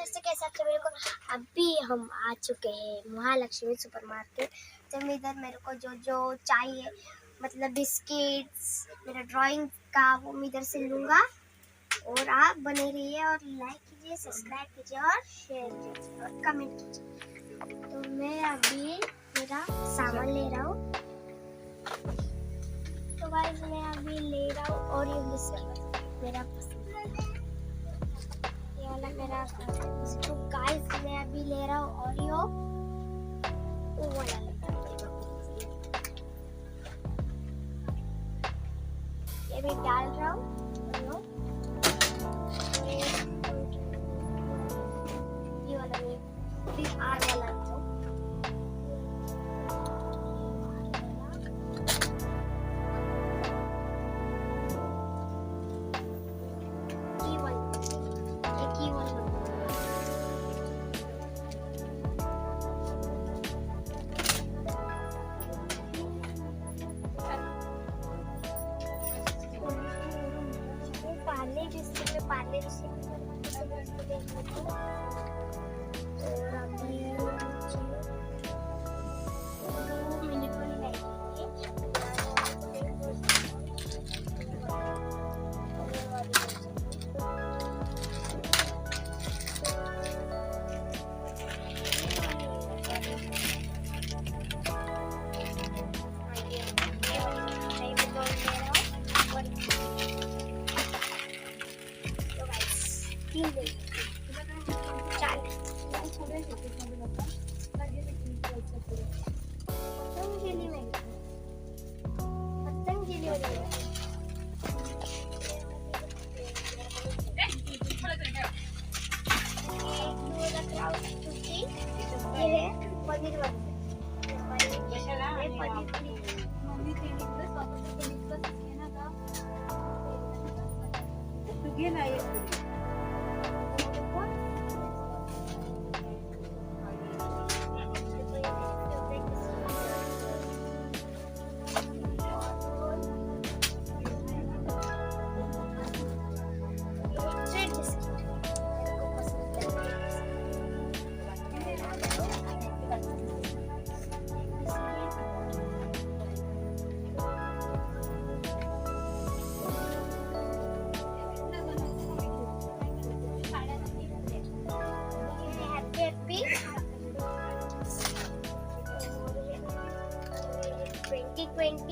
दोस्तों, कैसे आप मेरे को। अभी हम आ चुके हैं महालक्ष्मी सुपरमार्केट। तो इधर मेरे को जो जो चाहिए, मतलब बिस्किट्स, मेरा ड्राइंग का, वो मैं इधर से लूँगा। और आप बने रहिए और लाइक कीजिए, सब्सक्राइब कीजिए और शेयर कीजिए और कमेंट कीजिए। तो मैं अभी मेरा सामान ले रहा हूँ। तो गाइस मैं अभी ले रहा हूँ और ये बिस्किट मेरा मेरा। तो गाइस मैं अभी ले रहा हूँ ओरियो, वो वाला लेता हूँ। ये भी डाल रहा हूँ ओरियो। ये वाला भी आर वाला लेता हूँ। पार्ले और अभी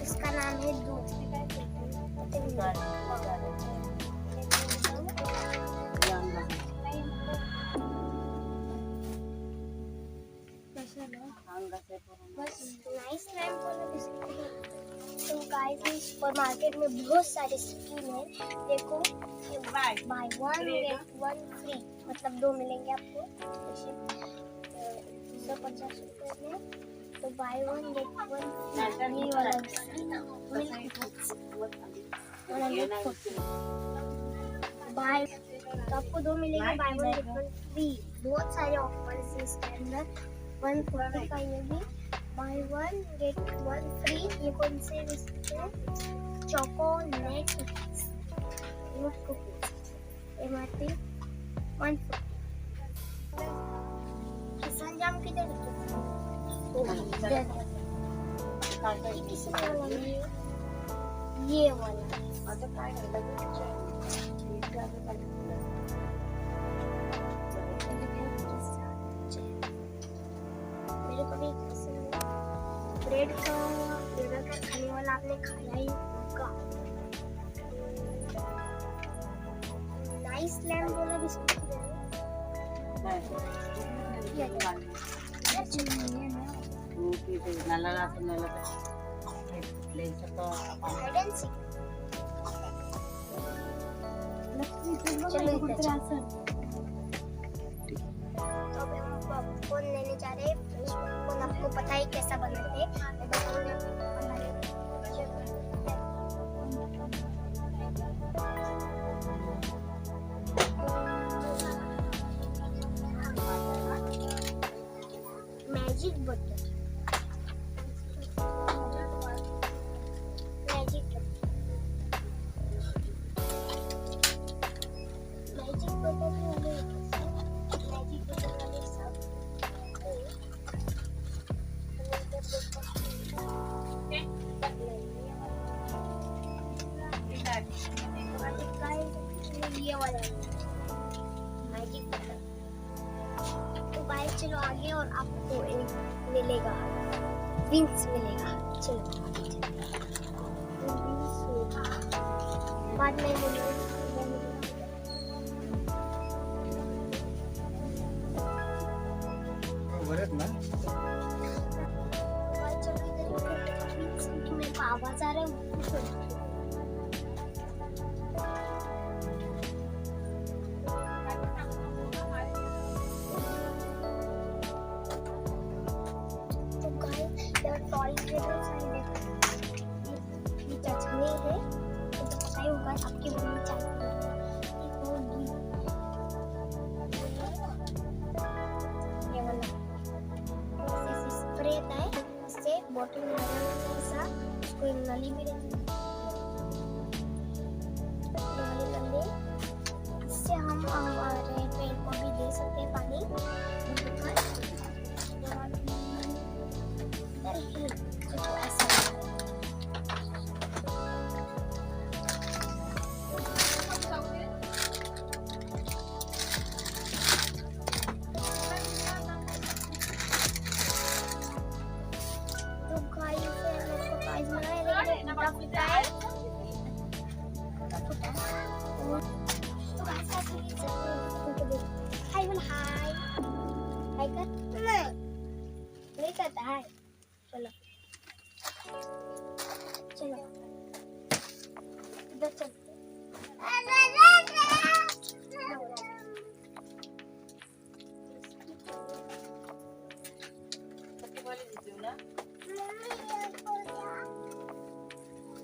इसका नाम है दूध। तो गाइस सुपरमार्केट में बहुत सारे स्कीम है। देखो, बाय 1 गेट 1 फ्री, मतलब 2 मिलेंगे आपको 150 रुपये में। तो बाय 1 गेट 1 फ्री वाला बाय, तो आपको 2 मिलेंगे बाय 1 गेट 1 फ्री। बहुत सारे ऑफर्स है इसके अंदर। 140 का ये भी बाय 1 गेट 1 फ्री। ये कौन से बिस्किट है? Chocolate cookies, MRP 140। किसान जाम किधर है? किसी वाला ये वाला मेरे को भी ब्रेड का खाने वाला आपने खाया ही होगा। नाइस लैम्प वाला बिस्कुट ఇది నల్ల రాసిన లేచతో हाइड एंड सीक चलो इधर तो अभी हम पॉपकॉर्न लेने जा रहे हैं। फ्रेश पॉपकॉर्न आपको पता ही कैसा बनाते हैं, मैं बताऊंगी आपको बनाने। मैजिक बटर, मैजिक बटर वाले मैजिक बटर वाले सब ये वाला मैजिक बटर। तो गाइस चलो आगे और आपको एक मिलेगा, विंग्स मिलेगा। चलो विंग्स होगा बाद में मिलेगा। बरत ना मेरे को आवाज आ रहा है। तो गाइस टॉयज ये चचने हैं, तो पता ही होगा आपकी मम्मी चाहती है ये वाला स्प्रे आता है, इससे बॉटल में लगाने से ऐसा कोई नली भी रहती है, नली इससे हम हमारे पेड़ को भी दे सकते हैं पानी। ऐसा नहीं करता है। चलो चलो इधर चलते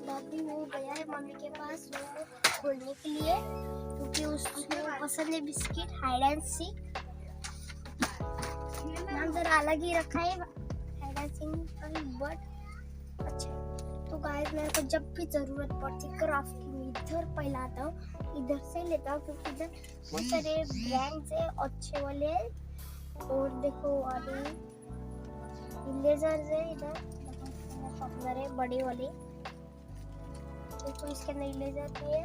दादी वो गया है मम्मी के पास वो खोलने के लिए, क्योंकि उसको पसंद है बिस्किट हाइड एंड सीक। नाम जरा अलग ही रखा है हाइड एंड सीक, बट अच्छा। तो गाइस मेरे को जब भी जरूरत पड़ती क्राफ्ट की इधर पहले आता हूँ, इधर से लेता हूँ, क्योंकि इधर बहुत सारे ब्रांड्स है अच्छे वाले। और देखो अभी इरेजर है, इधर पॉपुलर है बड़े वाले। देखो इसके अंदर इरेजर भी है,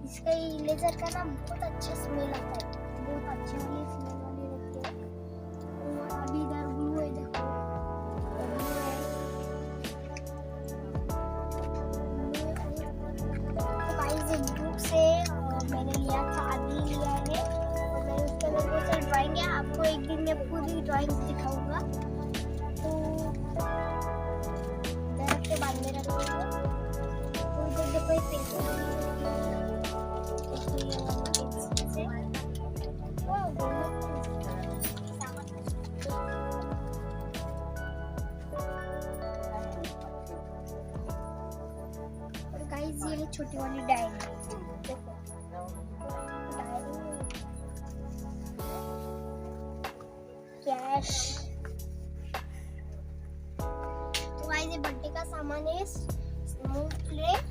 इसका इरेजर का ना बहुत अच्छा स्मेल आता है, बहुत अच्छी वाली स्मेल वाली रहती है। और अभी इधर ब्लू है, देखो ब्लू है। तो गाइस ये बुक से मैंने लिया था, अभी लिया है, और मैंने उसके अंदर बहुत सारी ड्राइंग है। आपको एक दिन में पूरी ड्राइंग दिखाऊंगा। तो दरख्त के बाद में रखूंगा। तो इधर देखो एक पेंसिल ये है छोटी वाली डायरी। देखो डायरी, कैश। तो गाइस ये बर्थडे का सामान है, स्मूथ प्लेट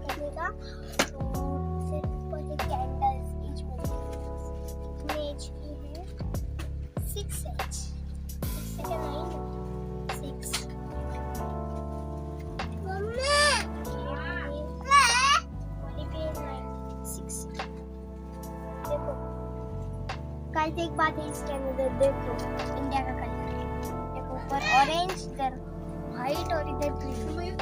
करने का, और फिर ऊपर है कैंडल्स ईच में एच की है 6H 6 के 9 6 गाइस एक बात है इसके अंदर, देखो इंडिया का कलर है, देखो ऊपर ऑरेंज, इधर व्हाइट और इधर ग्रीन।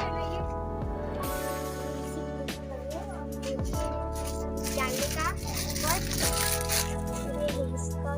जानने का बस ये इसका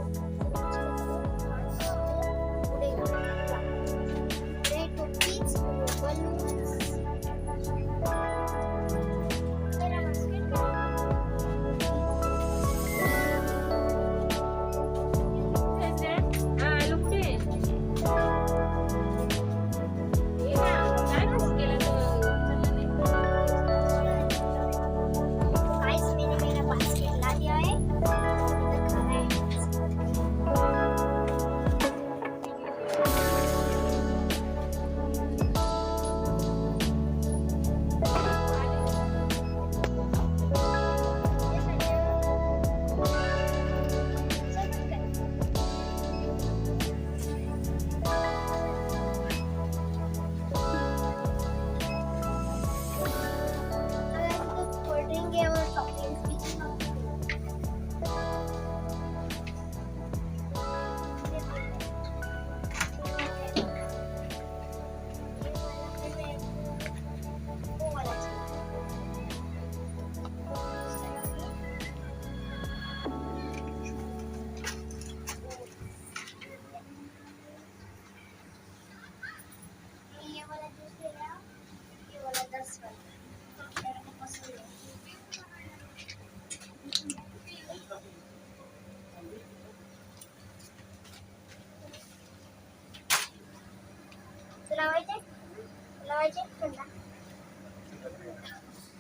पाहिजे थंडा.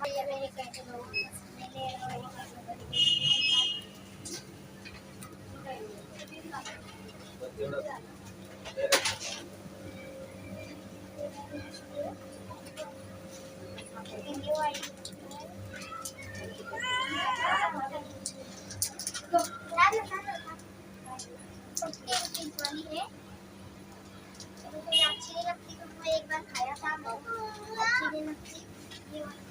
ये मेरे कैटलॉग मैंने वाली है. मुझे अच्छी नहीं लगती तो मैं एक बार खाया था, अच्छी नहीं लगती ये वाली.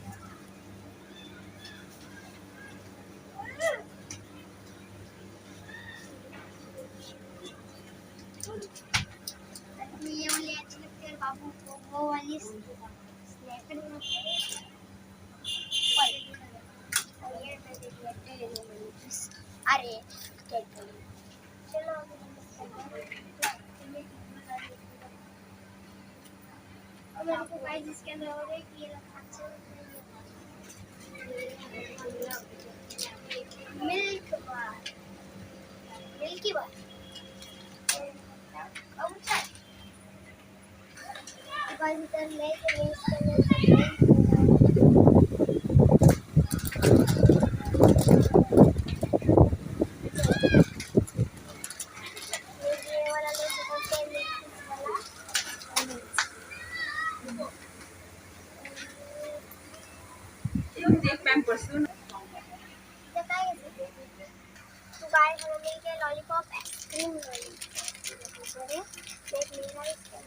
ये वाली अच्छी लगती है बाबू को, वो वाली स्नैकर नहीं लगती. अरे चलो मेरे को गाइस इसके अंदर और एक ये रखा मिल्क बार, मिल्की बार. अब गाइस इधर लेके इसके अंदर तो गाइस हमें मिल गया लॉलीपॉप आइसक्रीम लॉलीपॉप. एक मेरा इसका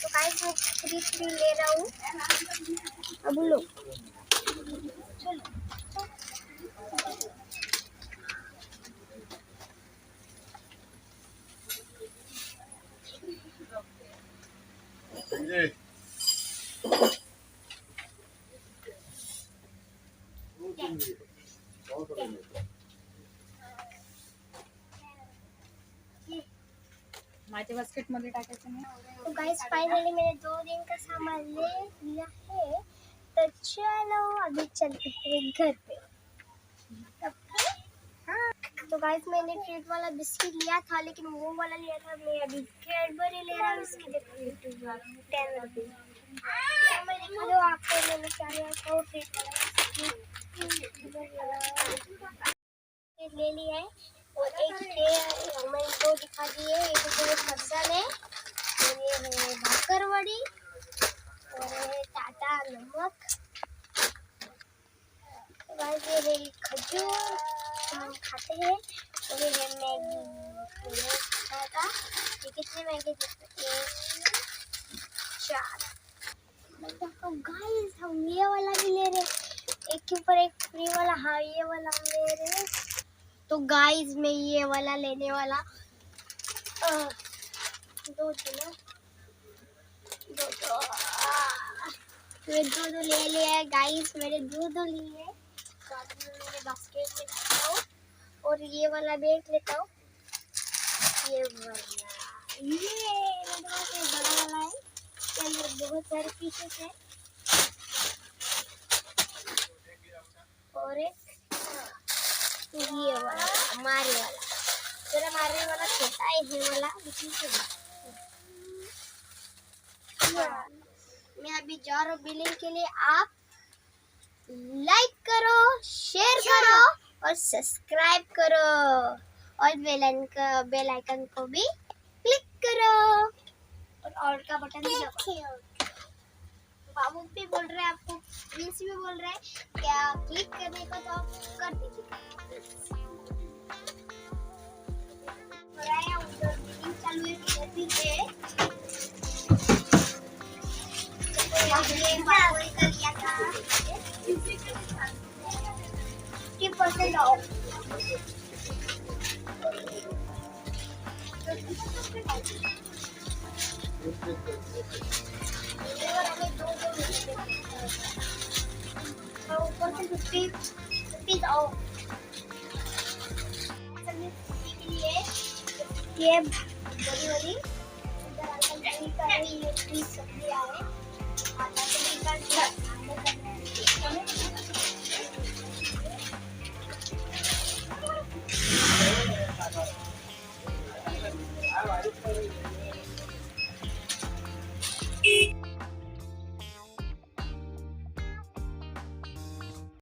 तो गाइस मैं 3 ले रहा हूँ. अब लो चलो. माझ्या बास्केट मध्ये टाकायचं नाही. तो गाइस फाइनली मैंने 2 दिन का सामान ले लिया है. तो चलो अभी चलते हैं घर पे. हाँ तो गाइस मैंने ट्रीट वाला बिस्किट लिया था, लेकिन वो वाला लिया था. मैं अभी कैडबरी ले रहा हूँ. इसकी देखो 10 रुपये. मैं दिखा दो आपको मैंने क्या लिया था. ट्रीट वाला ले लिया है. और एक मैंने 2 दिखा दिए. एक तो फरसान है और ये है भाकरवड़ी और ये टाटा नमक. गाइस ये है खजूर हम खाते हैं. और ये है मैगी खाया था. ये कितने महंगे थे? 4. तो गाइस हम ये वाला भी ले रहे. एक के ऊपर एक फ्री वाला. हाँ ये वाला हम ले रहे. तो गाइस मैं ये वाला लेने वाला 2 ना 2 मैं 2 ले लिया है गाइस. मेरे 2 लिए हैं. तो अभी मैं मेरे बास्केट में रखता हूँ. और ये वाला देख लेता हूँ. ये वाला मेरे पास ये बड़ा वाला है. इसके अंदर बहुत सारे पीसेस हैं. और एक ये वाला मारने वाला. जरा मारने वाला छोटा है ये वाला. मैं अभी जा रहा हूँ बिलिंग के लिए. आप लाइक करो, शेयर करो और सब्सक्राइब करो और बेल आइकन को भी क्लिक करो और ऑल का बटन भी दबाओ. बाबू भी बोल रहे हैं आपको, प्रिंस भी बोल रहे हैं क्या क्लिक करने का, तो आप कर दीजिए. उधर मीटिंग चालू है. इधर भी है. ये बाबू कर लिया था 50% ऑफ. ऊपर से 50 ऑफ. ये बड़ी बड़ी इधर अंकल जी का है. ये 30 सब्जी आ रहे. आटा से निकाल